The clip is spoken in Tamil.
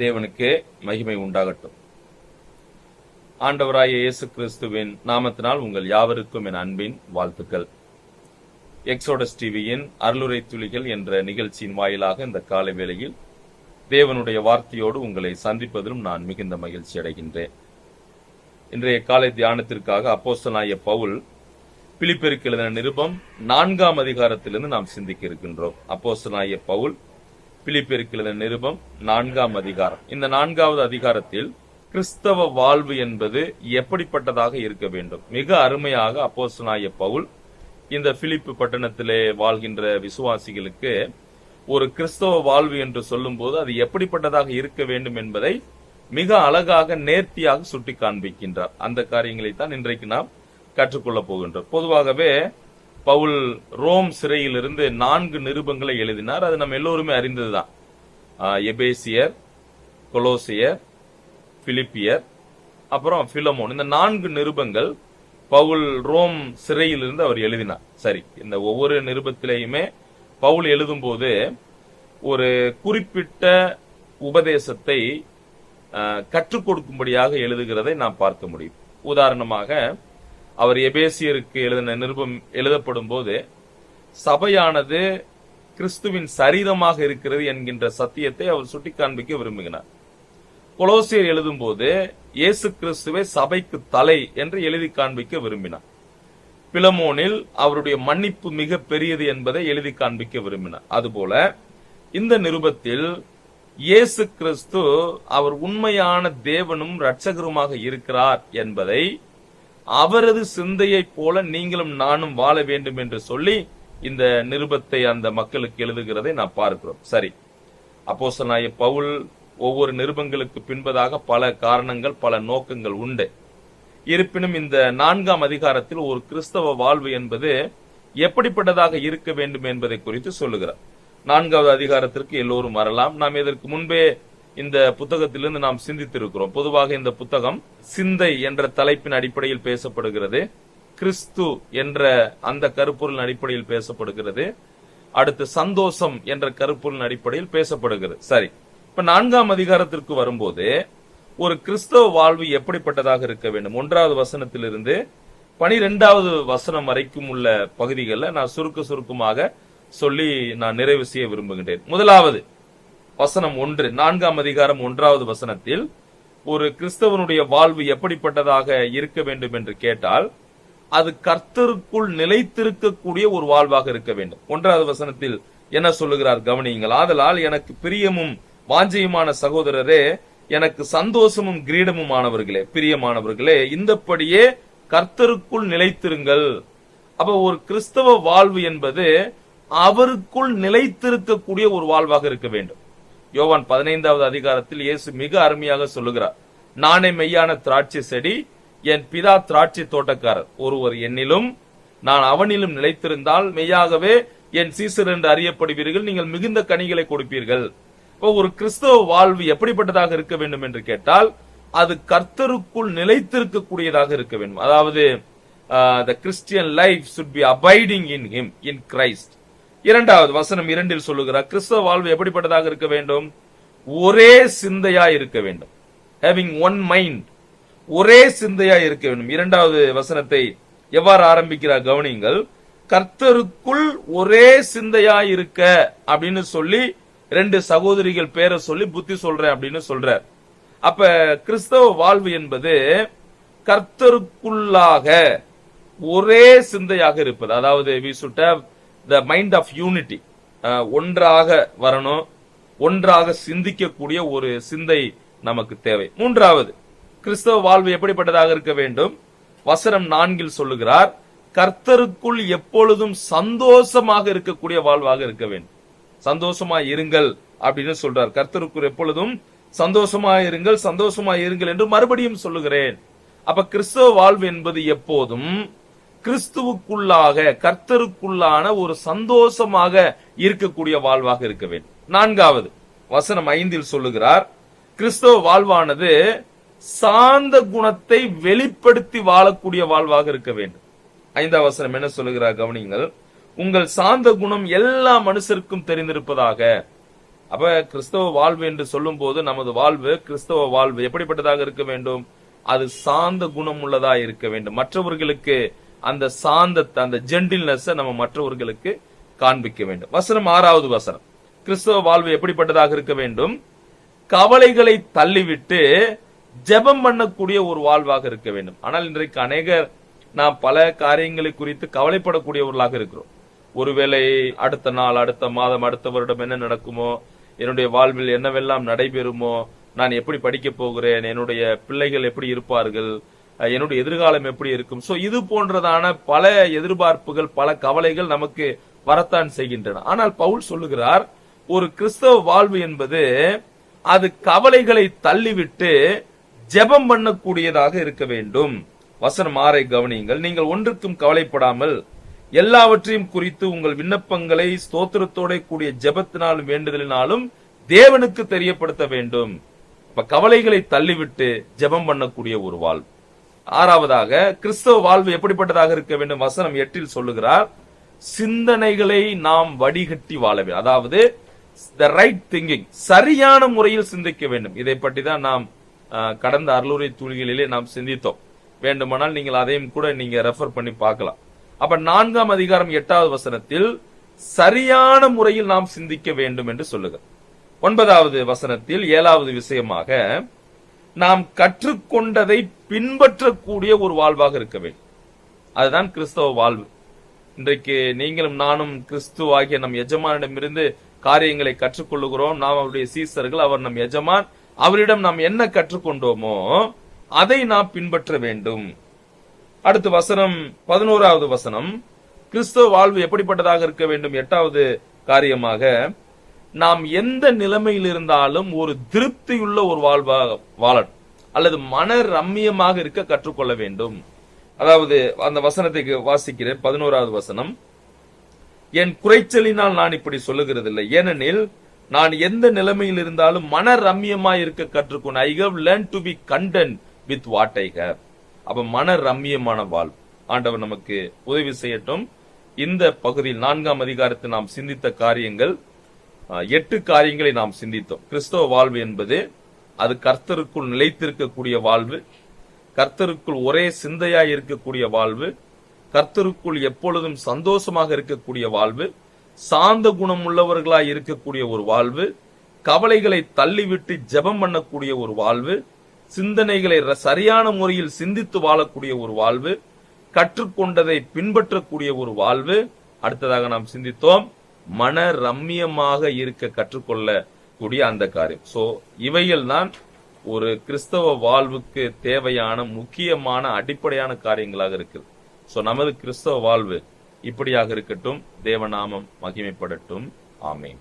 தேவனுக்கே மகிமை உண்டாகட்டும். ஆண்டவராய இயேசு கிறிஸ்துவின் நாமத்தினால் உங்கள் யாவருக்கும் என் அன்பின் வாழ்த்துக்கள். எக்ஸோடஸ் டிவியின் அருளுரை துளிகள் என்ற நிகழ்ச்சியின் வாயிலாக இந்த காலை வேளையில் தேவனுடைய வார்த்தையோடு உங்களை சந்திப்பதிலும் நான் மிகுந்த மகிழ்ச்சி அடைகின்றேன். இன்றைய காலை தியானத்திற்காக அப்போஸ்தலனாகிய பவுல் பிலிப்பியருக்கு எழுதின நிருபம் 4ஆம் அதிகாரத்திலிருந்து நாம் சிந்திக்க இருக்கின்றோம். அப்போஸ்தலனாகிய பவுல் பிலிப்பியருக்கு எழுதின நிருபம் 4ஆம் அதிகாரம். இந்த 4வது அதிகாரத்தில் கிறிஸ்தவ வாழ்வு என்பது எப்படிப்பட்டதாக இருக்க வேண்டும், மிக அருமையாக அப்போஸ்தலனாகிய பவுல் இந்த பிலிப்பு பட்டணத்திலே வாழ்கின்ற விசுவாசிகளுக்கு ஒரு கிறிஸ்தவ வாழ்வு என்று சொல்லும் போது அது எப்படிப்பட்டதாக இருக்க வேண்டும் என்பதை மிக அழகாக நேர்த்தியாக சுட்டி காண்பிக்கின்றார். அந்த காரியங்களைத்தான் இன்றைக்கு நாம் கற்றுக்கொள்ள போகின்றோம். பொதுவாகவே பவுல் ரோம் சிறையிலிருந்து 4 நிருபங்களை எழுதினார். அது நம்ம எல்லோருமே அறிந்ததுதான். எபேசியர், கொலோசியர், பிலிப்பியர், அப்புறம் பிலமோன். இந்த 4 நிருபங்கள் பவுல் ரோம் சிறையிலிருந்து அவர் எழுதினார். சரி, இந்த ஒவ்வொரு நிருபத்திலேயுமே பவுல் எழுதும் போது ஒரு குறிப்பிட்ட உபதேசத்தை கற்றுக் கொடுக்கும்படியாக எழுதுகிறதை நாம் பார்க்க முடியும். உதாரணமாக அவர் எபேசியருக்கு எழுதின நிருபம் எழுதப்படும் போது சபையானது கிறிஸ்துவின் சரீரமாக இருக்கிறது என்கின்ற சத்தியத்தை அவர் சுட்டிக்காண்பிக்க விரும்புகிறார். கொலோசியர் எழுதும் போது இயேசு கிறிஸ்துவை சபைக்கு தலை என்று எழுதி காண்பிக்க விரும்பினார். பிலமோனில் அவருடைய மன்னிப்பு மிக பெரியது என்பதை எழுதி காண்பிக்க விரும்பினார். அதுபோல இந்த நிருபத்தில் இயேசு கிறிஸ்து அவர் உண்மையான தேவனும் இரட்சகருமாக இருக்கிறார் என்பதை அவரது சிந்தையைப் போல நீங்களும் நானும் வாழ வேண்டும் என்று சொல்லி இந்த நிருபத்தை அந்த மக்களுக்கு எழுதுகிறதை நாம் பார்க்கிறோம். சரி, அப்போஸ்தலனாகிய பவுல் ஒவ்வொரு நிருபங்களுக்கு பின்பதாக பல காரணங்கள், பல நோக்கங்கள் உண்டு. இருப்பினும் இந்த 4ஆம் அதிகாரத்தில் ஒரு கிறிஸ்தவ வாழ்வு என்பது எப்படிப்பட்டதாக இருக்க வேண்டும் என்பதை குறித்து சொல்லுகிறார். 4வது அதிகாரத்திற்கு எல்லோரும் வரலாம். நாம் இதற்கு முன்பே இந்த புத்தகத்திலிருந்து நாம் சிந்தித்திருக்கிறோம். பொதுவாக இந்த புத்தகம் சிந்தை என்ற தலைப்பின் அடிப்படையில் பேசப்படுகிறது. கிறிஸ்து என்ற அந்த கருப்பொருள் அடிப்படையில் பேசப்படுகிறது. அடுத்து சந்தோஷம் என்ற கருப்பொருள் அடிப்படையில் பேசப்படுகிறது. சரி, இப்ப 4ஆம் அதிகாரத்திற்கு வரும்போது ஒரு கிறிஸ்தவ வாழ்வு எப்படிப்பட்டதாக இருக்க வேண்டும், 1வது வசனத்திலிருந்து 12வது வசனம் வரைக்கும் உள்ள பகுதிகளில் நான் சுருக்கமாக சொல்லி நான் நிறைவு செய்ய விரும்புகின்றேன். முதலாவது வசனம் 1, 4ஆம் அதிகாரம் 1வது வசனத்தில் ஒரு கிறிஸ்தவனுடைய வாழ்வு எப்படிப்பட்டதாக இருக்க வேண்டும் என்று கேட்டால் அது கர்த்தருக்குள் நிலைத்திருக்கக்கூடிய ஒரு வாழ்வாக இருக்க வேண்டும். 1வது வசனத்தில் என்ன சொல்லுகிறார் கவனியுங்கள். ஆதலால் எனக்கு பிரியமும் வாஞ்சையுமான சகோதரரே, எனக்கு சந்தோஷமும் கிரீடமுமானவர்களே, பிரியமானவர்களே, இந்தப்படியே கர்த்தருக்குள் நிலைத்திருங்கள். அப்ப ஒரு கிறிஸ்தவ வாழ்வு என்பது அவருக்குள் நிலைத்திருக்கக்கூடிய ஒரு வாழ்வாக இருக்க வேண்டும். யோவான் 15வது அதிகாரத்தில் இயேசு மிக அருமையாக சொல்லுகிறார், நானே மெய்யான திராட்சை செடி, என் பிதா திராட்சை தோட்டக்காரர். ஒருவர் என்னிலும் நான் அவனிலும் நிலைத்திருந்தால் மெய்யாகவே என் சீசர் என்று அறியப்படுவீர்கள், நீங்கள் மிகுந்த கனிகளை கொடுப்பீர்கள். ஒரு கிறிஸ்தவ வாழ்வு எப்படிப்பட்டதாக இருக்க வேண்டும் என்று கேட்டால் அது கர்த்தருக்குள் நிலைத்திருக்கக்கூடியதாக இருக்க வேண்டும். அதாவது the Christian life should be abiding in him, in Christ. 2வது வசனம் 2இல் சொல்லுகிறார், கிறிஸ்தவ வாழ்வு எப்படிப்பட்டதாக இருக்க வேண்டும், ஒரே சிந்தையா இருக்க வேண்டும். having one mind, ஒரே சிந்தையா இருக்க வேண்டும். 2வது வசனத்தை எவ்வாறு ஆரம்பிக்கிறார் கவனியுங்கள். கர்த்தருக்குள் ஒரே சிந்தையா இருக்க அப்படின்னு சொல்லி 2 சகோதரிகள் பேரை சொல்லி புத்தி சொல்றேன் அப்படின்னு சொல்றார். அப்ப கிறிஸ்தவ வாழ்வு என்பது கர்த்தருக்குள்ளாக ஒரே சிந்தையாக இருப்பது. அதாவது we should have the mind of unity, ஒன்றாக வரணும், ஒன்றாக சிந்திக்கக்கூடிய ஒரு சிந்தை நமக்கு தேவை. 3வது கிறிஸ்தவ வாழ்வு எப்படிப்பட்டதாக இருக்க வேண்டும், வசனம் 4இல் சொல்லுகிறார், கர்த்தருக்குள் எப்பொழுதும் சந்தோஷமாக இருக்கக்கூடிய வாழ்வாக இருக்க வேண்டும். சந்தோஷமா இருங்கள் அப்படின்னு சொல்றார். கர்த்தருக்குள் எப்பொழுதும் சந்தோஷமா இருங்கள், சந்தோஷமா இருங்கள் என்று மறுபடியும் சொல்லுகிறேன். அப்ப கிறிஸ்தவ வாழ்வு என்பது எப்போதும் கிறிஸ்துவுக்குள்ளாக கர்த்தருக்குள்ளான ஒரு சந்தோஷமாக இருக்கக்கூடிய வாழ்வாக இருக்க வேண்டும். 4வது வசனம் 5இல் சொல்லுகிறார், கிறிஸ்தவ வாழ்வானது சாந்த குணத்தை வெளிப்படுத்தி வாழக்கூடிய வாழ்வாக இருக்க வேண்டும். 5வது வசனம் என்ன சொல்லுகிறார் கவனியுங்கள், உங்கள் சாந்த குணம் எல்லா மனுஷருக்கும் தெரிந்திருப்பதாக. அப்ப கிறிஸ்தவ வாழ்வு என்று சொல்லும் போது நமது வாழ்வு, கிறிஸ்தவ வாழ்வு எப்படிப்பட்டதாக இருக்க வேண்டும்? அது சாந்த குணம் உள்ளதா இருக்க வேண்டும். மற்றவர்களுக்கு அந்த சாந்தத்தை, அந்த ஜென்டில்னஸ் நம்ம மற்றவர்களுக்கு காண்பிக்க வேண்டும். வசனம் 6வது வசனம், கிறிஸ்தவ வாழ்வு எப்படிப்பட்டதாக இருக்க வேண்டும்? கவலைகளை தள்ளிவிட்டு ஜெபம் பண்ணக்கூடிய ஒரு வாழ்வாக இருக்க வேண்டும். ஆனால் இன்றைக்கு அநேகர் நாம் பல காரியங்களை குறித்து கவலைப்படக்கூடியவர்களாக இருக்கிறோம். ஒருவேளை அடுத்த நாள், அடுத்த மாதம், அடுத்த வருடம் என்ன நடக்குமோ, என்னுடைய வாழ்வில் என்னவெல்லாம் நடைபெறுமோ, நான் எப்படி படிக்க போகிறேன், என்னுடைய பிள்ளைகள் எப்படி இருப்பார்கள், என்னுடைய எதிர்காலம் எப்படி இருக்கும். சோ இது போன்றதான பல எதிர்பார்ப்புகள், பல கவலைகள் நமக்கு வரத்தான் செய்கின்றன. ஆனால் பவுல் சொல்லுகிறார், ஒரு கிறிஸ்தவ வாழ்வு என்பது அது கவலைகளை தள்ளிவிட்டு ஜெபம் பண்ணக்கூடியதாக இருக்க வேண்டும். வசனம் 6 கவனியுங்கள். நீங்கள் ஒன்றுக்கும் கவலைப்படாமல் எல்லாவற்றையும் குறித்து உங்கள் விண்ணப்பங்களை ஸ்தோத்திரத்தோட கூடிய ஜெபத்தினாலும் வேண்டுதலினாலும் தேவனுக்கு தெரியப்படுத்த வேண்டும். இப்ப கவலைகளை தள்ளிவிட்டு ஜெபம் பண்ணக்கூடிய ஒரு வாழ்வு. 6வதாக கிறிஸ்தவ வாழ்வு எப்படிப்பட்டதாக இருக்க வேண்டும்? வசனம் 8 சொல்லுகிறார், சிந்தனைகளை நாம் வடிகட்டி வாழ வேண்டும். அதாவது the right thinking, சரியான முறையில் சிந்திக்க வேண்டும். இதை பற்றி தான் நாம் கடந்த அருளுரை தூளிகளிலே நாம் சிந்தித்தோம். வேண்டுமானால் நீங்கள் அதையும் கூட நீங்க ரெஃபர் பண்ணி பார்க்கலாம். அப்ப 4ஆம் அதிகாரம் 8வது வசனத்தில் சரியான முறையில் நாம் சிந்திக்க வேண்டும் என்று சொல்லுகிறார். 9வது வசனத்தில் 7வது விஷயமாக நாம் கற்றுக்கொண்டதை பின்பற்றக்கூடிய ஒரு வாழ்வாக இருக்க வேண்டும். அதுதான் கிறிஸ்தவ வாழ்வு. இன்றைக்கு நீங்களும் நானும் கிறிஸ்துவாகிய நம் எஜமானிடமிருந்து காரியங்களை கற்றுக்கொள்ளுகிறோம். நாம் அவருடைய சீசர்கள், அவர் நம் எஜமான். அவரிடம் நாம் என்ன கற்றுக்கொண்டோமோ அதை நாம் பின்பற்ற வேண்டும். அடுத்து வசனம் 11வது வசனம், கிறிஸ்தவ வாழ்வு எப்படிப்பட்டதாக இருக்க வேண்டும்? 8வது காரியமாக நாம் எந்த நிலைமையில் இருந்தாலும் ஒரு திருப்தியுள்ள ஒரு வாழ்வாக வாழணும், அல்லது மன ரம்மியமாக இருக்க கற்றுக்கொள்ள வேண்டும். அதாவது அந்த வசனத்தை வாசிக்கிறேன். 11வது வசனம், என் குறைச்சலினால் நான் இப்படி சொல்லுகிறதில்லை, ஏனெனில் நான் எந்த நிலைமையில் இருந்தாலும் மன ரம்மியமாய் இருக்க கற்றுக்கொண்டு I have learned to be content with what I have. அப்ப மன ரம்மியமான வாழ்வு ஆண்டவர் நமக்கு உதவி செய்யட்டும். இந்த பகுதியில் 4ஆம் அதிகாரத்தில் நாம் சிந்தித்த காரியங்கள் 8 காரியங்களை நாம் சிந்தித்தோம். கிறிஸ்தவ வாழ்வு என்பது அது கர்த்தருக்குள் நிலைத்திருக்கக்கூடிய வாழ்வு, கர்த்தருக்குள் ஒரே சிந்தையாய் இருக்கக்கூடிய வாழ்வு, கர்த்தருக்குள் எப்பொழுதும் சந்தோஷமாக இருக்கக்கூடிய வாழ்வு, சாந்த குணம் உள்ளவர்களாய் இருக்கக்கூடிய ஒரு வாழ்வு, கவலைகளை தள்ளிவிட்டு ஜெபம் பண்ணக்கூடிய ஒரு வாழ்வு, சிந்தனைகளை சரியான முறையில் சிந்தித்து வாழக்கூடிய ஒரு வாழ்வு, கற்றுக்கொண்டதை பின்பற்றக்கூடிய ஒரு வாழ்வு. அடுத்ததாக நாம் சிந்தித்தோம், மன ரம்மியமாக இருக்க கற்றுக்கொள்ளக்கூடிய அந்த காரியம். சோ இவைகள் தான் ஒரு கிறிஸ்தவ வாழ்வுக்கு தேவையான முக்கியமான அடிப்படையான காரியங்களாக இருக்குது. சோ நமது கிறிஸ்தவ வாழ்வு இப்படியாக இருக்கட்டும். தேவநாமம் மகிமைப்படட்டும். ஆமென்.